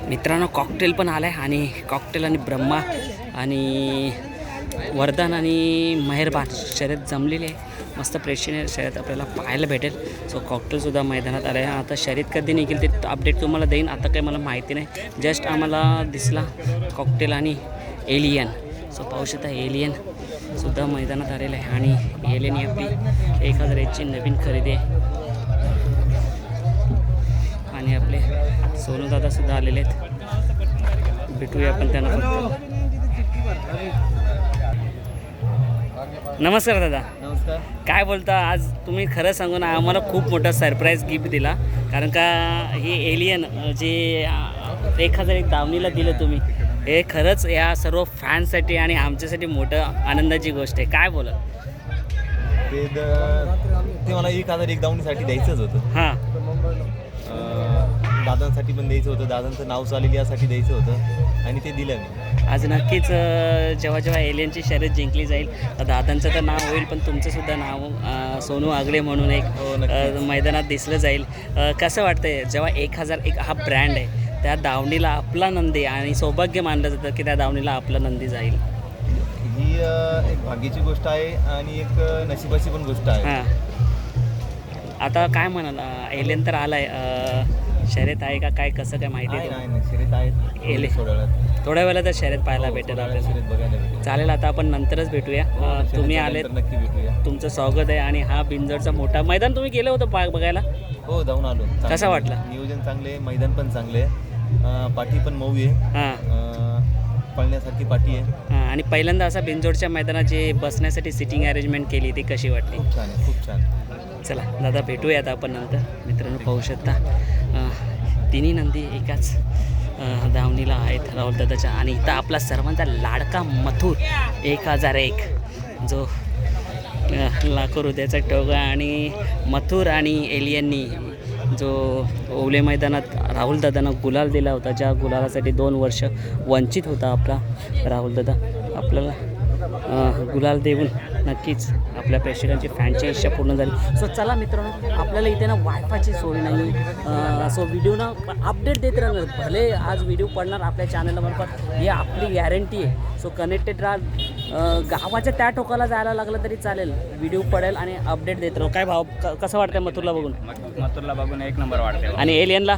मित्रांनो कॉकटेल पण आला आहे आणि कॉकटेल आणि ब्रह्मा आणि वरदान आणि मेहरबान शर्यत जमलेली आहे. मस्त प्रेक्षणीय शर्यत आपल्याला पाहायला भेटेल. सो कॉकटेलसुद्धा मैदानात आलं आहे. आता शर्यत कधी निघेल ते अपडेट तुम्हाला देईन. आता काही मला माहिती नाही. जस्ट आम्हाला दिसला कॉकटेल आणि एलियन. सो पाहू शकता एलियनसुद्धा मैदानात आलेलं आहे आणि एलियन ही आपली 1000ची नवीन खरेदी आहे. आणि आपले सोनूदादासुद्धा आलेले आहेत. भेटूया आपण त्यांना फक्त. नमस्कार दादा. नमस्कार. काय बोलता आज तुम्ही? खरं सांगू ना आम्हाला खूप मोठा सरप्राईज गिफ्ट दिला. कारण का हे एलियन जे 1001 दावणीला दिलं तुम्ही, हे खरंच या सर्व फॅन्ससाठी आणि आमच्यासाठी मोठं आनंदाची गोष्ट आहे. काय बोला? ते मला 1001 दावणीसाठी द्यायचंच होतं. हां, दादांसाठी पण द्यायचं होतं. दादांचं नाव चालेल यासाठी द्यायचं होतं आणि ते दिलं मी. आज नक्कीच जेव्हा जेव्हा एलियनची शर्यत जिंकली जाईल तर दादांचं तर नाव होईल, पण तुमचंसुद्धा नाव सोनू आगळे म्हणून एक मैदानात दिसलं जाईल. कसं वाटतंय जेव्हा 1001 हा ब्रँड आहे, त्या दावणीला आपला नंदी आणि सौभाग्य मानलं जातं की त्या दावणीला आपला नंदी जाईल? ही एक भाग्याची गोष्ट आहे आणि एक नशिबाची पण गोष्ट आहे. हां, आता काय म्हणाल? एलियन तर आलाय, शर्यत आहे का काय, कसं काय माहिती आहे? नाही, शर्यत आहेत. थोड्या वेळात तर शर्यत पाहायला भेटेल आपल्याला. शर्यत बघायला भेटेल. चालेल, आता आपण नंतरच भेटूया. तुम्ही आलेत, नक्की भेटूया. तुमचं स्वागत आहे. आणि हा बिंजरचा मोठा मैदान तुम्ही गेलं होतं बघायला? हो, जाऊन आलो. कसा वाटला? नियोजन चांगले, मैदान पण चांगले आहे, पाठी पण मऊ आहे. हां, पळण्यासारखी पाठी आहे. हां. आणि पहिल्यांदा असा बिंजोडच्या मैदानात जे बसण्यासाठी सिटिंग अरेंजमेंट केली ती कशी वाटली? खूप छान आहे, खूप छान. चला दादा, भेटूया आता आपण नंतर. मित्रांनो पाहू शकता तिन्ही नंदी एकाच दावणीला आहेत राहुल दादाच्या. आणि इथं आपला सर्वांचा लाडका मथुर 1001 जो लाखो हृदयाचा टोगा. आणि मथुर आणि एलियननी जो ओवले मैदानात राहुल दादांना गुलाल दिला होता, ज्या गुलालासाठी 2 वर्ष वंचित होता आपला राहुल दादा, आपल्याला गुलाल देऊन नक्कीच आपल्या प्रेक्षकांची फॅनची इच्छा पूर्ण झाली. सो चला मित्रांनो, आपल्याला इथे ना वायफायची सोय नाही. सो व्हिडिओना अपडेट देत राहणार. भले आज व्हिडिओ पडणार आपल्या चॅनलमार्फत, ही आपली गॅरंटी आहे. सो कनेक्टेड राहा. गावाच्या त्या टोकाला जायला लागलं तरी चालेल, व्हिडिओ पडेल आणि अपडेट देत राहू. काय भाव कसं वाटतं मथुरला बघून? मथुरला बघून एक नंबर वाटते. आणि एलियनला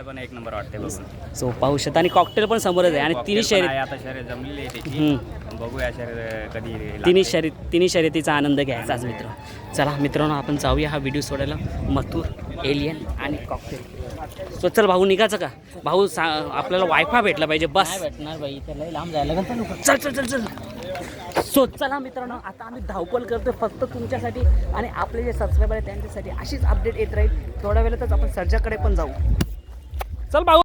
पण एक नंबर वाटते बघून. सो पाहू शकता. आणि कॉकटेल पण समोरच आहे. आणि तिन्ही शर्यत आता शर्यत जमलेली आहे त्याची. बघूया शर्यत कधी तिन्ही शर्यतीचा आनंद घ्यायचा आज मित्र. चला मित्रांनो, आपण जाऊया हा व्हिडिओ सोडायला. मथुर, एलियन आणि कॉकटेल. सो चल भाऊ, निघायचं का भाऊ? आपल्याला वायफाय भेटला पाहिजे. बस भेटणार बाई, त्याला लांब जायला चल चल चल चल. सो चला मित्रांनो, आता आम्ही धावपळ करतो फक्त तुमच्यासाठी आणि आपले जे सबस्क्रायबर आहेत त्यांच्यासाठी. अशीच अपडेट येत राहील. थोड्या वेळातच आपण सर्जाकडे पण जाऊ. चल भाऊ.